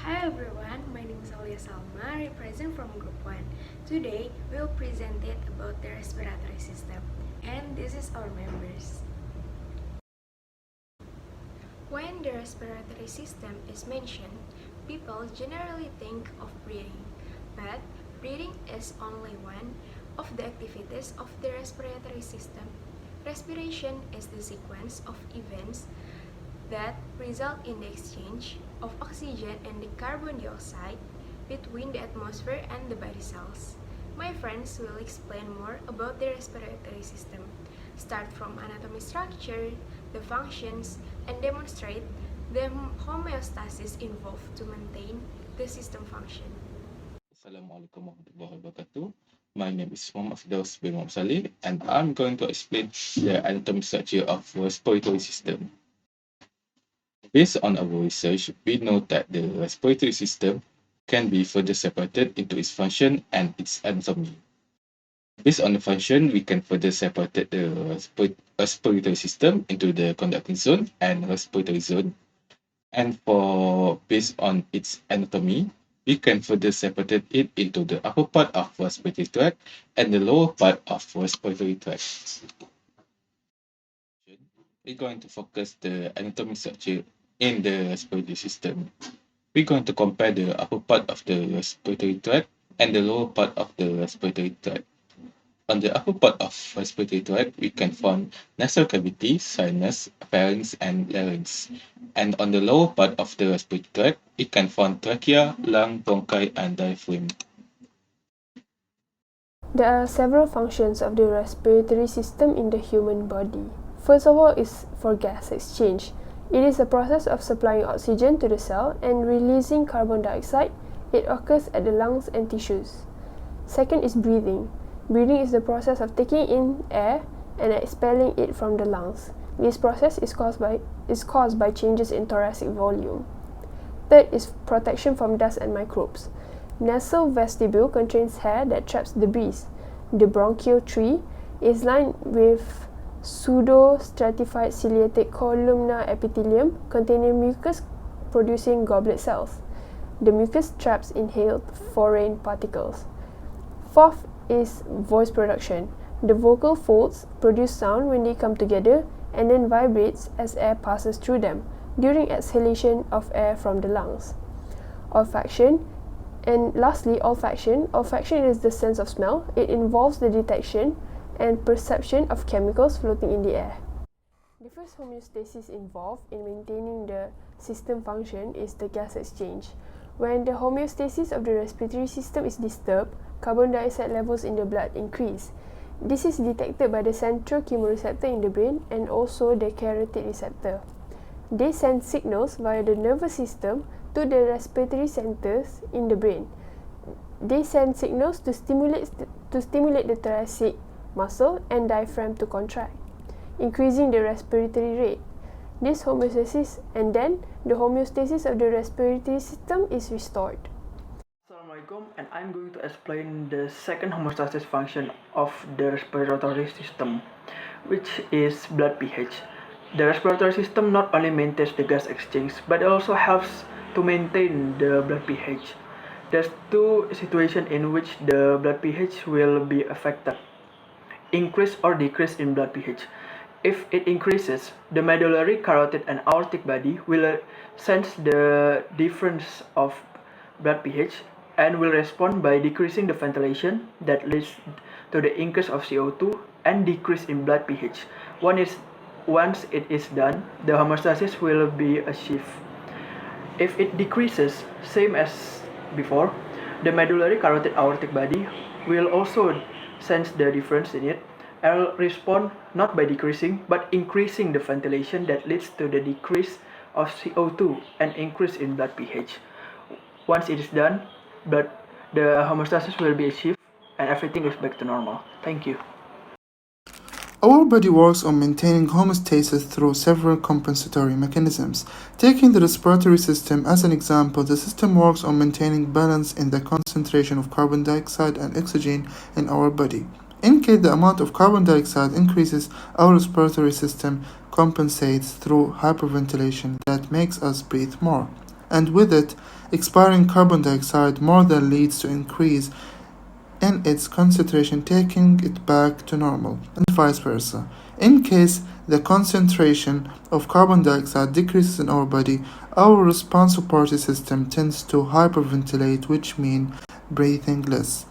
Hi everyone, my name is Alia Salma, represent from Group 1. Today, we'll present it about the respiratory system, and this is our members. When the respiratory system is mentioned, people generally think of breathing, but breathing is only one of the activities of the respiratory system. Respiration is the sequence of events that result in the exchange of oxygen and the carbon dioxide between the atmosphere and the body cells. My friends will explain more about the respiratory system, start from anatomy structure, the functions, and demonstrate the homeostasis involved to maintain the system function. Assalamualaikum warahmatullahi wabarakatuh. My name is Homeostasis bin Salih, and I'm going to explain the anatomy structure of respiratory system. Based on our research, we know that the respiratory system can be further separated into its function and its anatomy. Based on the function, we can further separate the respiratory system into the conducting zone and respiratory zone. And based on its anatomy, we can further separate it into the upper part of respiratory tract and the lower part of respiratory tract. We're going to focus the anatomic structure in the respiratory system. We're going to compare the upper part of the respiratory tract and the lower part of the respiratory tract. On the upper part of respiratory tract, we can find nasal cavity, sinus, pharynx, and larynx. And on the lower part of the respiratory tract, we can find trachea, lung, bronchi, and diaphragm. There are several functions of the respiratory system in the human body. First of all is for gas exchange. It is a process of supplying oxygen to the cell and releasing carbon dioxide. It occurs at the lungs and tissues. Second is breathing. Breathing is the process of taking in air and expelling it from the lungs. This process is caused by changes in thoracic volume. Third is protection from dust and microbes. Nasal vestibule contains hair that traps the breeze. The bronchial tree is lined with pseudo-stratified ciliated columnar epithelium containing mucus producing goblet cells. The mucus traps inhaled foreign particles. Fourth is voice production. The vocal folds produce sound when they come together and then vibrates as air passes through them during exhalation of air from the lungs. Olfaction. And lastly, olfaction. Olfaction is the sense of smell. It involves the detection and perception of chemicals floating in the air. The first homeostasis involved in maintaining the system function is the gas exchange. When the homeostasis of the respiratory system is disturbed, carbon dioxide levels in the blood increase. This is detected by the central chemoreceptor in the brain and also the carotid receptor. They send signals via the nervous system to the respiratory centers in the brain. They send signals to stimulate the thoracic muscle and diaphragm to contract, increasing the respiratory rate. This homeostasis and then the homeostasis of the respiratory system is restored. Assalamualaikum, and I'm going to explain the second homeostasis function of the respiratory system, which is blood pH. The respiratory system not only maintains the gas exchange, but also helps to maintain the blood pH. There's two situations in which the blood pH will be affected: increase or decrease in blood pH. If it increases, the medullary, carotid, and aortic body will sense the difference of blood pH and will respond by decreasing the ventilation that leads to the increase of CO2 and decrease in blood pH. Once it is done, the homeostasis will be achieved. If it decreases, same as before, the medullary, carotid, aortic body will also sense the difference in it and will respond not by decreasing but increasing the ventilation that leads to the decrease of CO2 and increase in blood pH. Once it is done, the homeostasis will be achieved and everything is back to normal. Thank you. Our body works on maintaining homeostasis through several compensatory mechanisms. Taking the respiratory system as an example, the system works on maintaining balance in the concentration of carbon dioxide and oxygen in our body. In case the amount of carbon dioxide increases, our respiratory system compensates through hyperventilation that makes us breathe more. And with it, expiring carbon dioxide more than leads to increase in its concentration, taking it back to normal, and vice versa. In case the concentration of carbon dioxide decreases in our body, our respiratory system tends to hyperventilate, which means breathing less,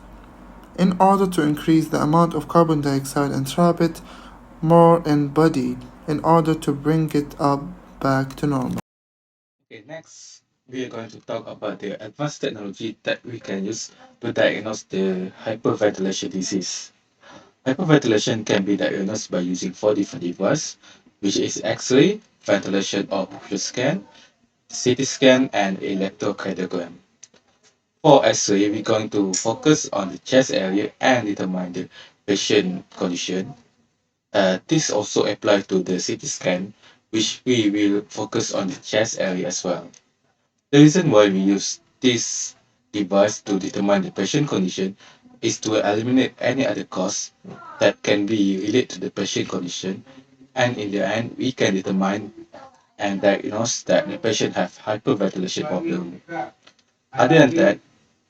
in order to increase the amount of carbon dioxide and trap it more in body in order to bring it up back to normal. Okay, next we are going to talk about the advanced technology that we can use to diagnose the hyperventilation disease. Hyperventilation can be diagnosed by using four different devices, which is X-ray, ventilation or pressure scan, CT scan, and electrocardiogram. For X-ray, we're going to focus on the chest area and determine the patient condition. This also applies to the CT scan, which we will focus on the chest area as well. The reason why we use this device to determine the patient condition is to eliminate any other cause that can be related to the patient condition, and in the end, we can determine and diagnose that the patient have hyperventilation problem. Other than that,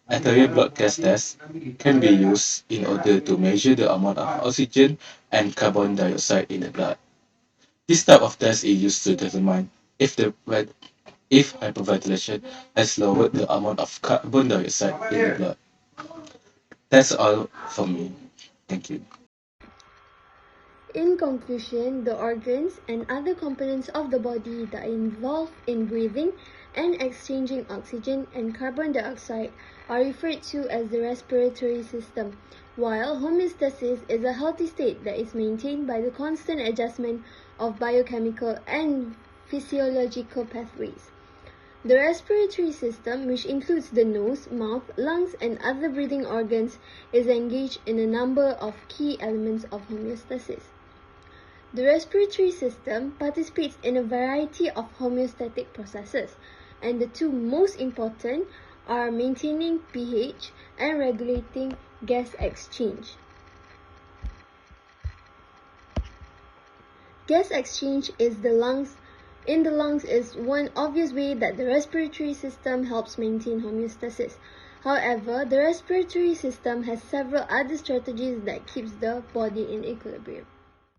arterial blood gas test can be used in order to measure the amount of oxygen and carbon dioxide in the blood. This type of test is used to determine if hyperventilation has lowered the amount of carbon dioxide in the blood. That's all from me. Thank you. In conclusion, the organs and other components of the body that are involved in breathing and exchanging oxygen and carbon dioxide are referred to as the respiratory system, while homeostasis is a healthy state that is maintained by the constant adjustment of biochemical and physiological pathways. The respiratory system, which includes the nose, mouth, lungs, and other breathing organs, is engaged in a number of key elements of homeostasis. The respiratory system participates in a variety of homeostatic processes, and the two most important are maintaining pH and regulating gas exchange. Gas exchange in the lungs is one obvious way that the respiratory system helps maintain homeostasis. However, the respiratory system has several other strategies that keeps the body in equilibrium.